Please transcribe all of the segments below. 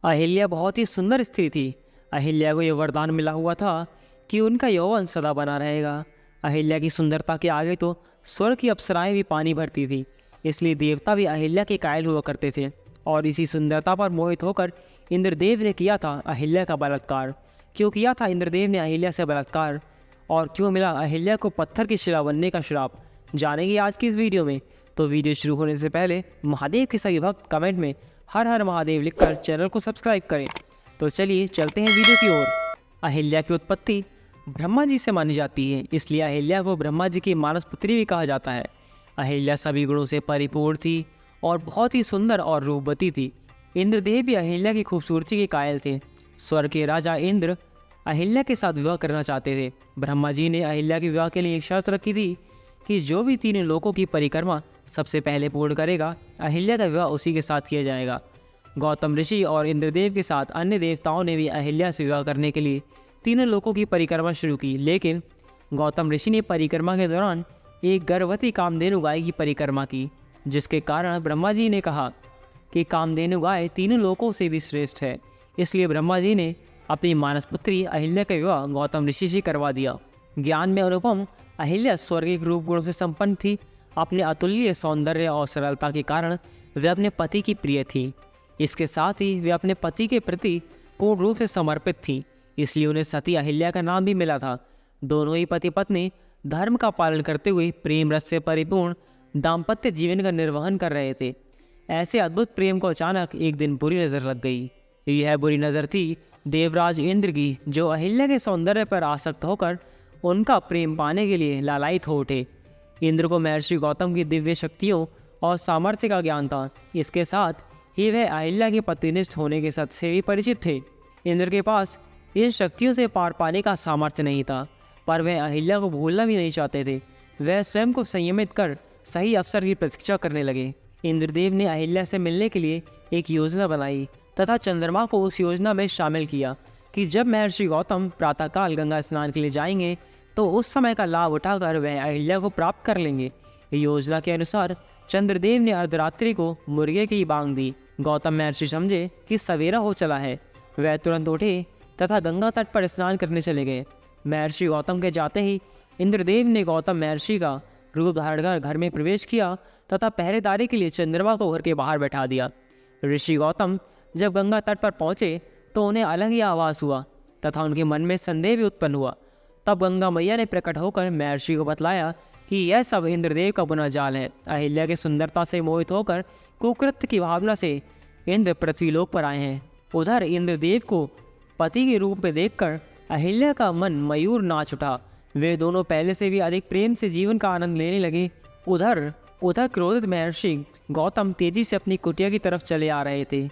अहिल्या बहुत ही सुंदर स्त्री थी। अहिल्या को यह वरदान मिला हुआ था कि उनका यौवन सदा बना रहेगा। अहिल्या की सुंदरता के आगे तो स्वर्ग की अप्सराएं भी पानी भरती थी, इसलिए देवता भी अहिल्या के कायल हुआ करते थे। और इसी सुंदरता पर मोहित होकर इंद्रदेव ने किया था अहिल्या का बलात्कार। क्यों किया था इंद्रदेव ने अहिल्या से बलात्कार, और क्यों मिला अहिल्या को पत्थर की शिला बनने का श्राप, जानेंगे आज की इस वीडियो में। तो वीडियो शुरू होने से पहले महादेव के सभी भक्त कमेंट में हर हर महादेव लिखकर चैनल को सब्सक्राइब करें। तो चलिए चलते हैं वीडियो की ओर। अहिल्या की उत्पत्ति ब्रह्मा जी से मानी जाती है, इसलिए अहिल्या को ब्रह्मा जी की मानस पुत्री भी कहा जाता है। अहिल्या सभी गुणों से परिपूर्ण थी और बहुत ही सुंदर और रूपवती थी। इंद्रदेव भी अहिल्या की खूबसूरती के कायल थे। स्वर्ग के राजा इंद्र अहिल्या के साथ विवाह करना चाहते थे। ब्रह्मा जी ने अहिल्या के विवाह के लिए एक शर्त रखी थी कि जो भी तीनों लोकों की परिक्रमा सबसे पहले पूर्ण करेगा, अहिल्या का विवाह उसी के साथ किया जाएगा। गौतम ऋषि और इंद्रदेव के साथ अन्य देवताओं ने भी अहिल्या से विवाह करने के लिए तीनों लोकों की परिक्रमा शुरू की, लेकिन गौतम ऋषि ने परिक्रमा के दौरान एक गर्भवती कामधेनु गाय की परिक्रमा की, जिसके कारण ब्रह्मा जी ने कहा कि कामधेनु गाय तीनों लोकों से भी श्रेष्ठ है। इसलिए ब्रह्मा जी ने अपनी मानस पुत्री अहिल्या का विवाह गौतम ऋषि से करवा दिया। ज्ञान में अनुपम अहिल्या स्वर्गिक रूप गुणों से संपन्न थी। अपने अतुल्य सौंदर्य और सरलता के कारण वे अपने पति की प्रिय थी। इसके साथ ही वे अपने पति के प्रति पूर्ण रूप से समर्पित थी, इसलिए उन्हें सती अहिल्या का नाम भी मिला था। दोनों ही पति पत्नी धर्म का पालन करते हुए प्रेम रस से परिपूर्ण दाम्पत्य जीवन का निर्वहन कर रहे थे। ऐसे अद्भुत प्रेम को अचानक एक दिन बुरी नज़र लग गई। यह बुरी नज़र थी देवराज इंद्र की, जो अहिल्या के सौंदर्य पर आसक्त होकर उनका प्रेम पाने के लिए लालायित हो उठे। इंद्र को महर्षि गौतम की दिव्य शक्तियों और सामर्थ्य का ज्ञान था। इसके साथ ही वह अहिल्या के पतिनिष्ठ होने के सत्य से भी परिचित थे। इंद्र के पास इन शक्तियों से पार पाने का सामर्थ्य नहीं था, पर वह अहिल्या को भूलना भी नहीं चाहते थे। वह स्वयं को संयमित कर सही अवसर की प्रतीक्षा करने लगे। इंद्रदेव ने अहिल्या से मिलने के लिए एक योजना बनाई तथा चंद्रमा को उस योजना में शामिल किया कि जब महर्षि गौतम प्रातःकाल गंगा स्नान के लिए जाएंगे तो उस समय का लाभ उठाकर वह अहिल्या को प्राप्त कर लेंगे। योजना के अनुसार चंद्रदेव ने अर्धरात्रि को मुर्गे की बांग दी। गौतम महर्षि समझे कि सवेरा हो चला है। वह तुरंत उठे तथा गंगा तट पर स्नान करने चले गए। महर्षि गौतम के जाते ही इंद्रदेव ने गौतम महर्षि का रूप धारण कर घर में प्रवेश किया तथा पहरेदारी के लिए चंद्रमा को घर के बाहर बैठा दिया। ऋषि गौतम जब गंगा तट पर पहुँचे तो उन्हें अलग ही आभास हुआ तथा उनके मन में संदेह भी उत्पन्न हुआ। तब गंगा मैया ने प्रकट होकर महर्षि को बतलाया कि यह सब इंद्रदेव का बुना जाल है। अहिल्या की सुंदरता से मोहित होकर कुकृत्य की भावना से इंद्र पृथ्वीलोक पर आए हैं। उधर इंद्रदेव को पति के रूप में देखकर अहिल्या का मन मयूर नाच उठा। वे दोनों पहले से भी अधिक प्रेम से जीवन का आनंद लेने लगे। उधर क्रोधित महर्षि गौतम तेजी से अपनी कुटिया की तरफ चले आ रहे थे।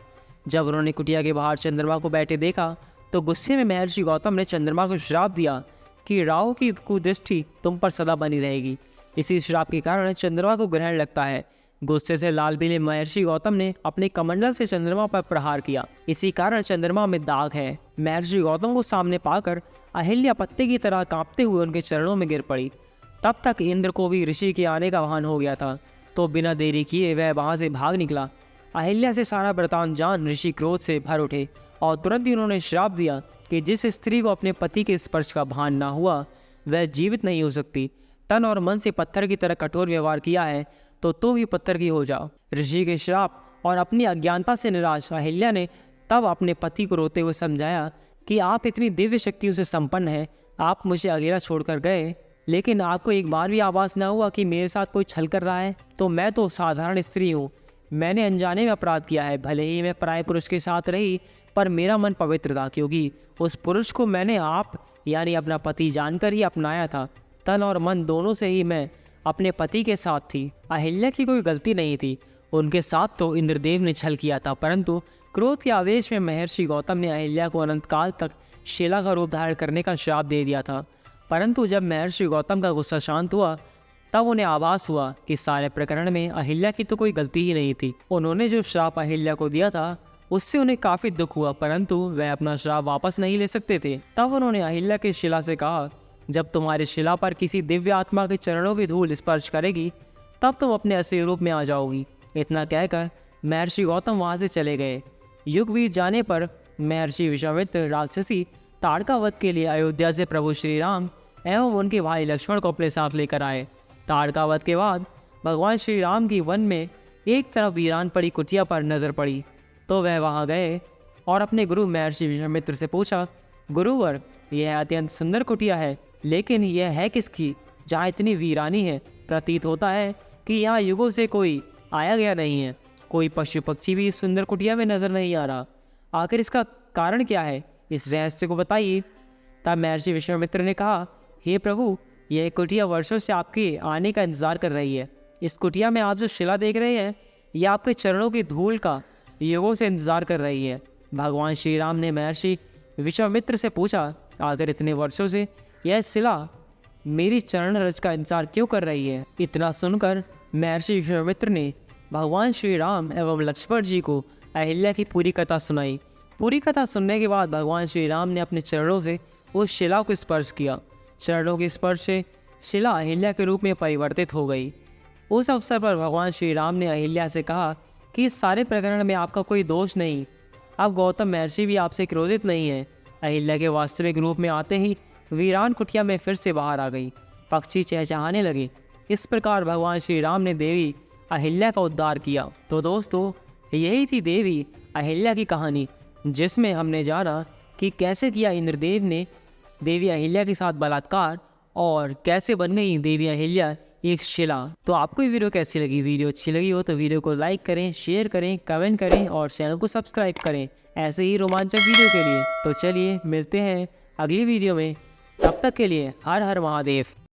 जब उन्होंने कुटिया के बाहर चंद्रमा को बैठे देखा तो गुस्से में महर्षि गौतम ने चंद्रमा को श्राप दिया कि राहु की कुदृष्टि तुम पर सदा बनी रहेगी। इसी श्राप के कारण चंद्रमा को ग्रहण लगता है। गुस्से से लाल पीले महर्षि गौतम ने अपने कमंडल से चंद्रमा पर प्रहार किया। इसी कारण चंद्रमा में दाग है। महर्षि गौतम को सामने पाकर अहिल्या पत्ते की तरह कांपते हुए उनके चरणों में गिर पड़ी। तब तक इंद्र को भी ऋषि के आने का भान हो गया था, तो बिना देरी किए वह वहां से भाग निकला। अहिल्या से सारा वृतांत जान ऋषि क्रोध से भर उठे और तुरंत ही उन्होंने श्राप दिया कि जिस स्त्री को अपने पति के स्पर्श का भान ना हुआ वह जीवित नहीं हो सकती। तन और मन से पत्थर की तरह कठोर व्यवहार किया है तो तू भी पत्थर की हो जाओ। ऋषि के श्राप और अपनी अज्ञानता से निराश अहिल्या ने तब अपने पति को रोते हुए समझाया कि आप इतनी दिव्य शक्तियों से संपन्न हैं, आप मुझे अकेला छोड़कर गए, लेकिन आपको एक बार भी आभास न हुआ कि मेरे साथ कोई छल कर रहा है। तो मैं तो साधारण स्त्री हूँ, मैंने अनजाने में अपराध किया है। भले ही मैं पराये पुरुष के साथ रही, पर मेरा मन पवित्र था, क्योंकि उस पुरुष को मैंने आप यानी अपना पति जानकर ही अपनाया था। तन और मन दोनों से ही मैं अपने पति के साथ थी। अहिल्या की कोई गलती नहीं थी। उनके साथ तो इंद्रदेव ने छल किया था, परंतु क्रोध के आवेश में महर्षि गौतम ने अहिल्या को अनंत काल तक शिला का रूप धारण करने का श्राप दे दिया था। परंतु जब महर्षि गौतम का गुस्सा शांत हुआ तब उन्हें आभास हुआ कि सारे प्रकरण में अहिल्या की तो कोई गलती ही नहीं थी। उन्होंने जो श्राप अहिल्या को दिया था उससे उन्हें काफी दुख हुआ, परंतु वह अपना श्राप वापस नहीं ले सकते थे। तब उन्होंने अहिल्या की शिला से कहा, जब तुम्हारी शिला पर किसी दिव्य आत्मा के चरणों की धूल स्पर्श करेगी तब तुम अपने असली रूप में आ जाओगी। इतना कहकर महर्षि गौतम वहाँ से चले गए। युग बीत जाने पर महर्षि विश्वामित्र राक्षसी ताड़का वध के लिए अयोध्या से प्रभु श्री राम एवं उनके भाई लक्ष्मण को अपने साथ लेकर आए। ताड़का वध के बाद भगवान श्री राम की वन में एक तरफ वीरान पड़ी कुटिया पर नजर पड़ी तो वह वहां गए और अपने गुरु महर्षि विश्वामित्र से पूछा, गुरुवर, यह अत्यंत सुंदर कुटिया है, लेकिन यह है किसकी जहाँ इतनी वीरानी है? प्रतीत होता है कि यहाँ युगों से कोई आया गया नहीं है। कोई पशु पक्षी भी इस सुंदर कुटिया में नजर नहीं आ रहा। आखिर इसका कारण क्या है? इस रहस्य को बताइए। तब महर्षि विश्वामित्र ने कहा, हे प्रभु, यह कुटिया वर्षों से आपके आने का इंतजार कर रही है। इस कुटिया में आप जो शिला देख रहे हैं, यह आपके चरणों की धूल का युगों से इंतजार कर रही है। भगवान श्री राम ने महर्षि विश्वामित्र से पूछा, आखिर इतने वर्षों से यह शिला मेरी चरण रज का इंतजार क्यों कर रही है? इतना सुनकर महर्षि विश्वामित्र ने भगवान श्री राम एवं लक्ष्मण जी को अहिल्या की पूरी कथा सुनाई। पूरी कथा सुनने के बाद भगवान श्री राम ने अपने चरणों से उस शिला को स्पर्श किया। चरणों के स्पर्श से शिला अहिल्या के रूप में परिवर्तित हो गई। उस अवसर पर भगवान श्री राम ने अहिल्या से कहा कि इस सारे प्रकरण में आपका कोई दोष नहीं। अब गौतम महर्षि भी आपसे क्रोधित नहीं है। अहिल्या के वास्तविक रूप में आते ही वीरान कुटिया में फिर से बाहर आ गई। पक्षी चहचहाने लगे। इस प्रकार भगवान श्री राम ने देवी अहिल्या का उद्धार किया। तो दोस्तों, यही थी देवी अहिल्या की कहानी, जिसमें हमने जाना कि कैसे किया इंद्रदेव ने देवी अहिल्या के साथ बलात्कार और कैसे बन गई देवी अहिल्या एक शिला। तो आपको ये वीडियो कैसी लगी? वीडियो अच्छी लगी हो तो वीडियो को लाइक करें, शेयर करें, कमेंट करें और चैनल को सब्सक्राइब करें ऐसे ही रोमांचक वीडियो के लिए। तो चलिए मिलते हैं अगली वीडियो में। तब तक के लिए हर हर महादेव।